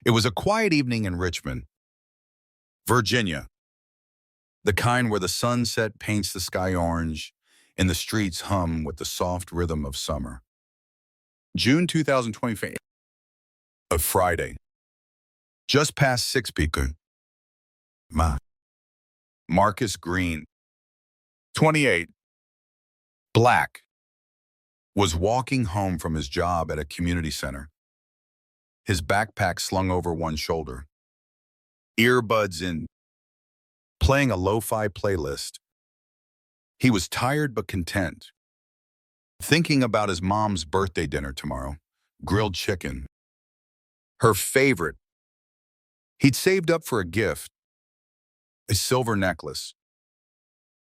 It was a quiet evening in Richmond, Virginia, the kind where the sunset paints the sky orange and the streets hum with the soft rhythm of summer. June 2020, a Friday, just past 6 p.m. Marcus Green, 28, black, was walking home from his job at a community center, his backpack slung over one shoulder, earbuds in, playing a lo-fi playlist. He was tired but content, thinking about his mom's birthday dinner tomorrow, grilled chicken, her favorite. He'd saved up for a gift, a silver necklace,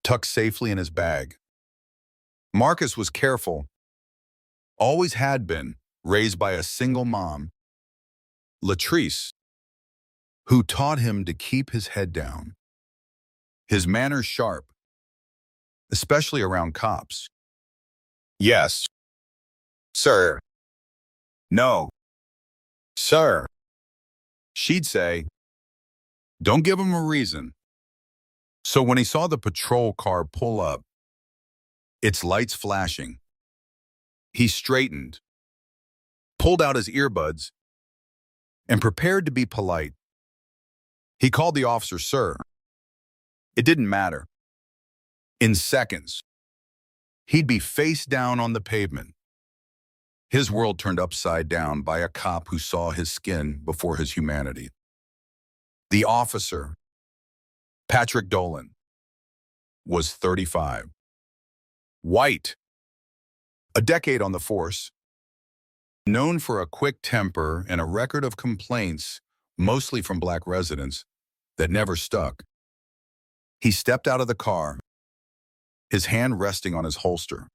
tucked safely in his bag. Marcus was careful, always had been, raised by a single mom, Latrice, who taught him to keep his head down, his manners sharp, especially around cops. Yes, sir. No, sir. She'd say, don't give him a reason. So when he saw the patrol car pull up, its lights flashing, he straightened, pulled out his earbuds, and prepared to be polite. He called the officer sir. It didn't matter. In seconds, he'd be face down on the pavement. His world turned upside down by a cop who saw his skin before his humanity. The officer, Patrick Dolan, was 35. White, a decade on the force, known for a quick temper and a record of complaints, mostly from black residents, that never stuck. He stepped out of the car, his hand resting on his holster.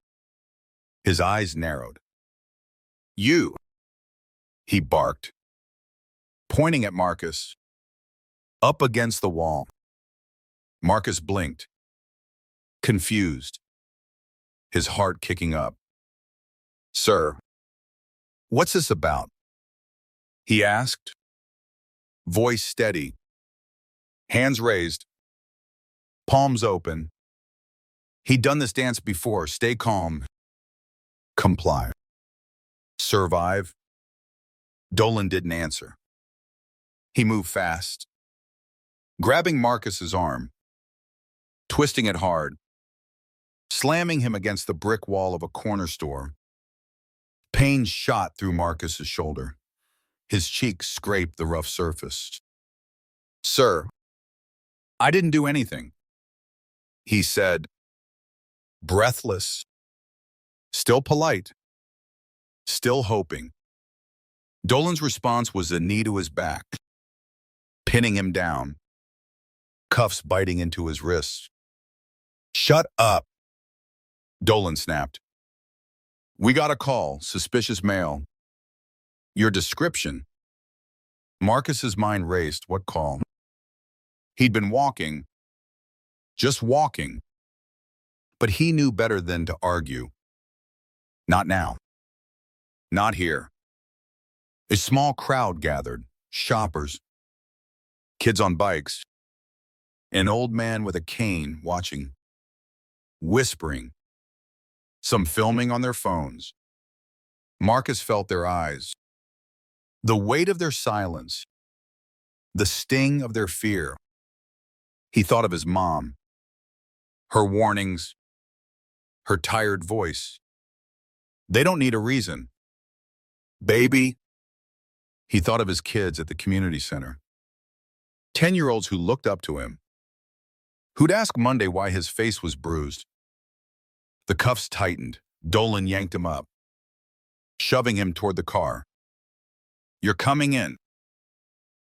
His eyes narrowed. You, he barked, pointing at Marcus, up against the wall. Marcus blinked, confused, his heart kicking up. Sir, what's this about? He asked, voice steady, hands raised, palms open. He'd done this dance before. Stay calm. Comply. Survive. Dolan didn't answer. He moved fast, grabbing Marcus's arm, twisting it hard, slamming him against the brick wall of a corner store. Pain shot through Marcus's shoulder. His cheek scraped the rough surface. Sir, I didn't do anything, he said, breathless, still polite, still hoping. Dolan's response was a knee to his back, pinning him down, cuffs biting into his wrists. Shut up, Dolan snapped. We got a call, suspicious male. Your description. Marcus's mind raced. What call? He'd been walking, just walking, but he knew better than to argue. Not now. Not here. A small crowd gathered, shoppers, kids on bikes, an old man with a cane watching, whispering, some filming on their phones. Marcus felt their eyes, the weight of their silence, the sting of their fear. He thought of his mom, her warnings, her tired voice. They don't need a reason. Baby. He thought of his kids at the community center. 10-year-olds who looked up to him, who'd ask Monday why his face was bruised. The cuffs tightened. Dolan yanked him up, shoving him toward the car. You're coming in,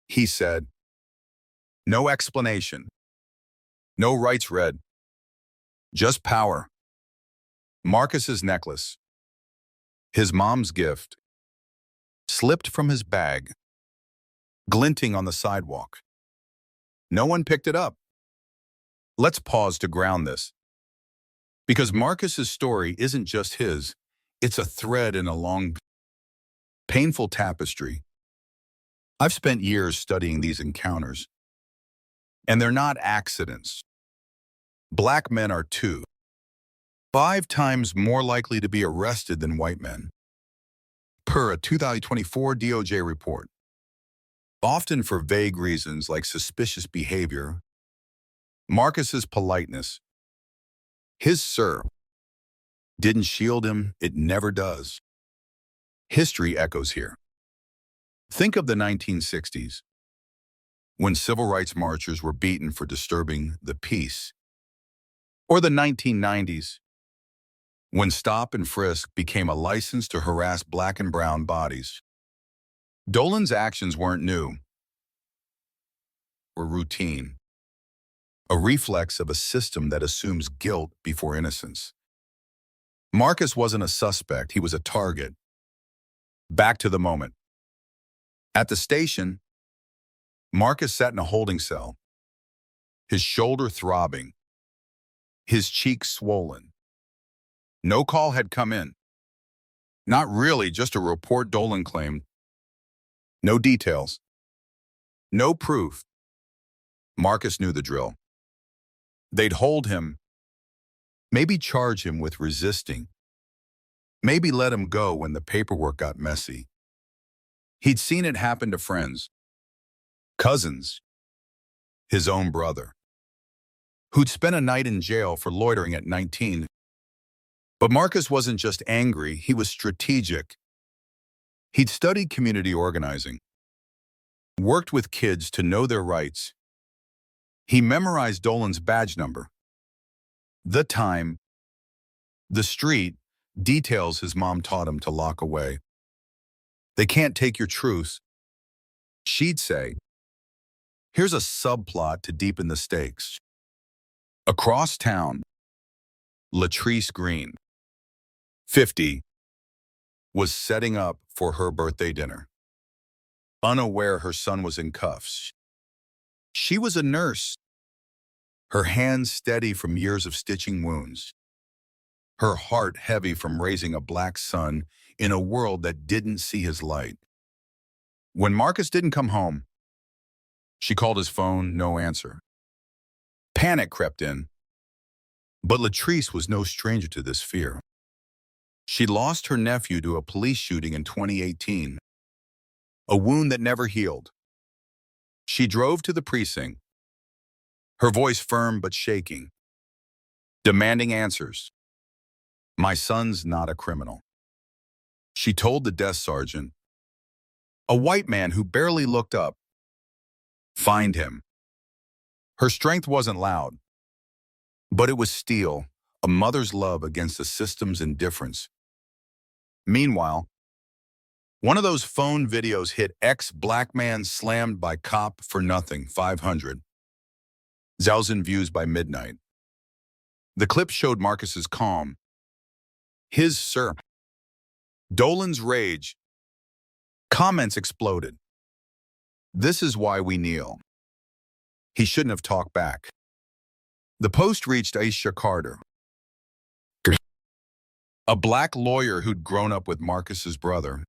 he said. No explanation. No rights read. Just power. Marcus's necklace, his mom's gift, slipped from his bag, glinting on the sidewalk. No one picked it up. Let's pause to ground this. Because Marcus's story isn't just his, it's a thread in a long, painful tapestry. I've spent years studying these encounters, and they're not accidents. Black men are 5 times more likely to be arrested than white men, per a 2024 DOJ report, often for vague reasons like suspicious behavior. Marcus's politeness, his "sir," didn't shield him, it never does. History echoes here. Think of the 1960s, when civil rights marchers were beaten for disturbing the peace. Or the 1990s, when stop and frisk became a license to harass black and brown bodies. Dolan's actions weren't new, or routine, a reflex of a system that assumes guilt before innocence. Marcus wasn't a suspect, he was a target. Back to the moment. At the station, Marcus sat in a holding cell, his shoulder throbbing, his cheek swollen. No call had come in. Not really, just a report Dolan claimed. No details. No proof. Marcus knew the drill. They'd hold him, maybe charge him with resisting, maybe let him go when the paperwork got messy. He'd seen it happen to friends, cousins, his own brother, who'd spent a night in jail for loitering at 19. But Marcus wasn't just angry, he was strategic. He'd studied community organizing, worked with kids to know their rights. He memorized Dolan's badge number, the time, the street, details his mom taught him to lock away. They can't take your truth, she'd say. Here's a subplot to deepen the stakes. Across town, Latrice Green, 50, was setting up for her birthday dinner. Unaware her son was in cuffs. She was a nurse, her hands steady from years of stitching wounds, her heart heavy from raising a black son in a world that didn't see his light. When Marcus didn't come home, she called his phone, no answer. Panic crept in, but Latrice was no stranger to this fear. She lost her nephew to a police shooting in 2018, a wound that never healed. She drove to the precinct, her voice firm but shaking, demanding answers. My son's not a criminal. She told the desk sergeant, a white man who barely looked up. Find him. Her strength wasn't loud, but it was steel, a mother's love against the system's indifference. Meanwhile, one of those phone videos hit ex-black man slammed by cop for nothing, 500,000 views by midnight. The clip showed Marcus's calm, his "sir," Dolan's rage. Comments exploded. This is why we kneel. He shouldn't have talked back. The post reached Aisha Carter, a black lawyer who'd grown up with Marcus's brother.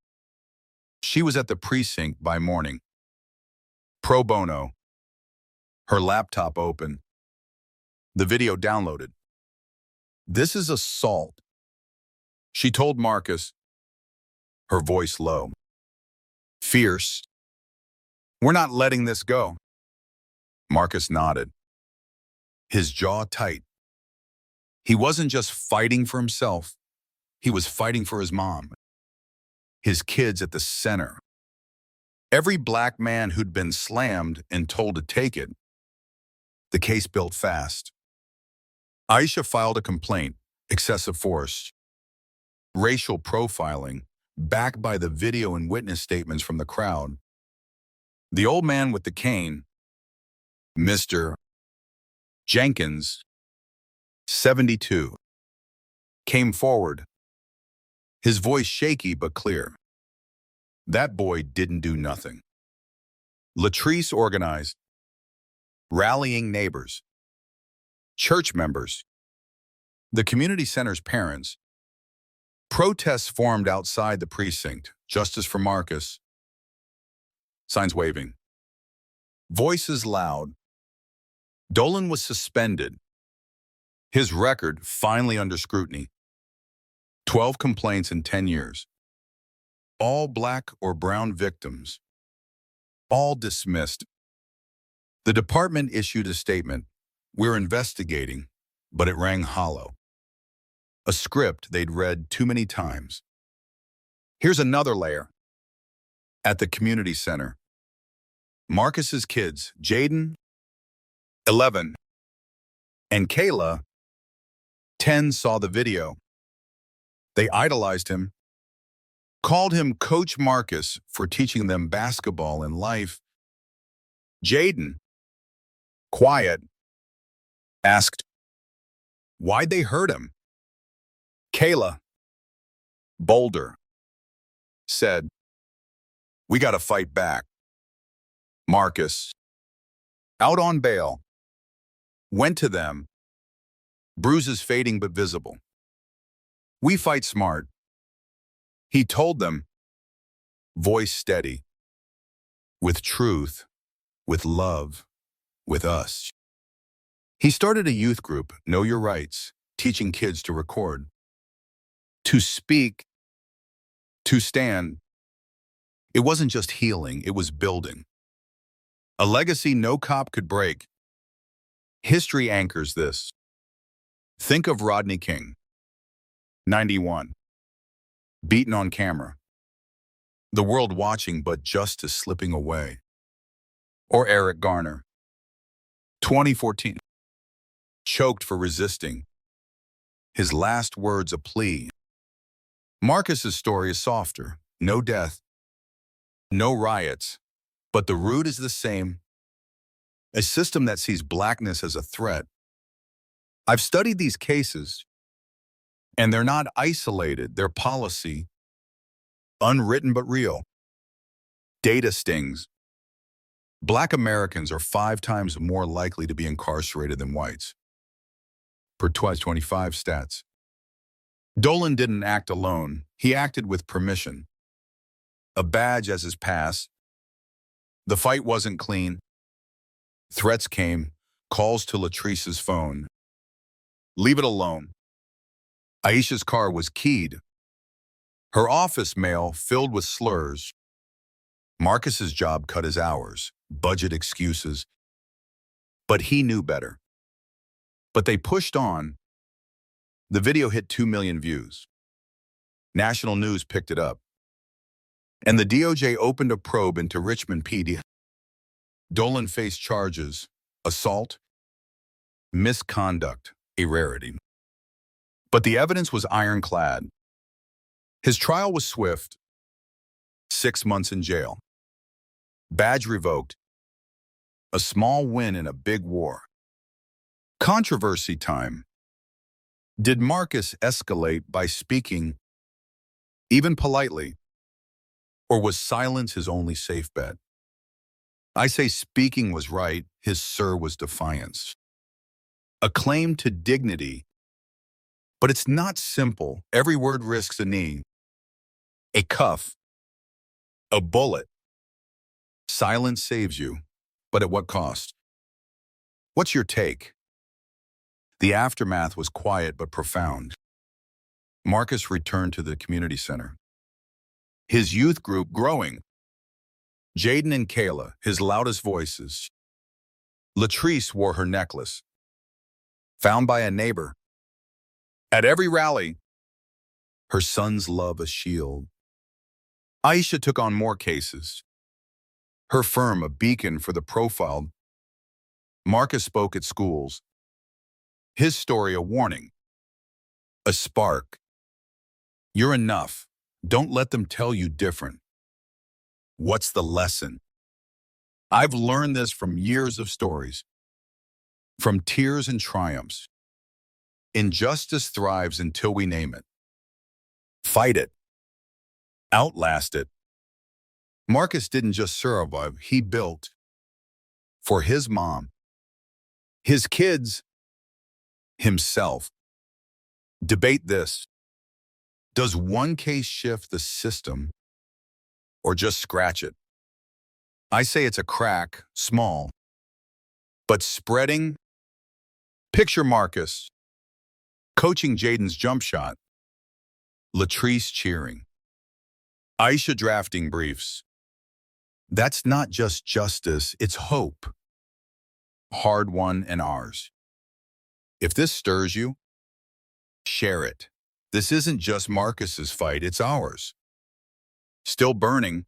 She was at the precinct by morning. Pro bono. Her laptop open. The video downloaded. This is assault, she told Marcus, her voice low. Fierce. We're not letting this go. Marcus nodded, his jaw tight. He wasn't just fighting for himself, he was fighting for his mom, his kids at the center. Every black man who'd been slammed and told to take it. The case built fast. Aisha filed a complaint, excessive force, racial profiling, backed by the video and witness statements from the crowd. The old man with the cane, Mr. Jenkins, 72, came forward, his voice shaky but clear. That boy didn't do nothing. Latrice organized, rallying neighbors, church members, the community center's parents. Protests formed outside the precinct, justice for Marcus. Signs waving. Voices loud. Dolan was suspended. His record finally under scrutiny. 12 complaints in 10 years. All black or brown victims. All dismissed. The department issued a statement. We're investigating, but it rang hollow. A script they'd read too many times. Here's another layer. At the community center, Marcus's kids, Jaden, 11, and Kayla, 10, saw the video. They idolized him, called him Coach Marcus for teaching them basketball and life. Jaden, quiet, asked, why'd they hurt him? Kayla, bolder, said, we gotta fight back. Marcus, out on bail, went to them, bruises fading but visible. We fight smart. He told them, voice steady, with truth, with love, with us. He started a youth group, Know Your Rights, teaching kids to record, to speak, to stand. It wasn't just healing, it was building. A legacy no cop could break. History anchors this. Think of Rodney King, 91, beaten on camera. The world watching but justice slipping away. Or Eric Garner, 2014, choked for resisting. His last words a plea. Marcus's story is softer. No death, no riots, but the root is the same. A system that sees blackness as a threat. I've studied these cases, and they're not isolated. They're policy, unwritten but real. Data stings. Black Americans are 5 times more likely to be incarcerated than whites, per 2025 stats. Dolan didn't act alone. He acted with permission. A badge as his pass. The fight wasn't clean. Threats came, calls to Latrice's phone. Leave it alone. Aisha's car was keyed. Her office mail filled with slurs. Marcus's job cut his hours, budget excuses. But he knew better. But they pushed on. The video hit 2 million views. National news picked it up. And the DOJ opened a probe into Richmond PD. Dolan faced charges, assault, misconduct, a rarity. But the evidence was ironclad. His trial was swift. 6 months in jail. Badge revoked. A small win in a big war. Controversy time. Did Marcus escalate by speaking, even politely? Or was silence his only safe bet? I say speaking was right, his sir was defiance. A claim to dignity. But it's not simple. Every word risks a knee, a cuff, a bullet. Silence saves you, but at what cost? What's your take? The aftermath was quiet but profound. Marcus returned to the community center. His youth group growing. Jaden and Kayla, his loudest voices. Latrice wore her necklace. Found by a neighbor. At every rally, her son's love a shield. Aisha took on more cases. Her firm a beacon for the profiled. Marcus spoke at schools. His story a warning. A spark. You're enough. Don't let them tell you different. What's the lesson? I've learned this from years of stories. From tears and triumphs. Injustice thrives until we name it. Fight it. Outlast it. Marcus didn't just survive, he built. For his mom, his kids, himself. Debate this. Does one case shift the system or just scratch it? I say it's a crack, small, but spreading. Picture Marcus coaching Jaden's jump shot, Latrice cheering, Aisha drafting briefs. That's not just justice, it's hope. Hard-won and ours. If this stirs you, share it. This isn't just Marcus's fight, it's ours. Still burning,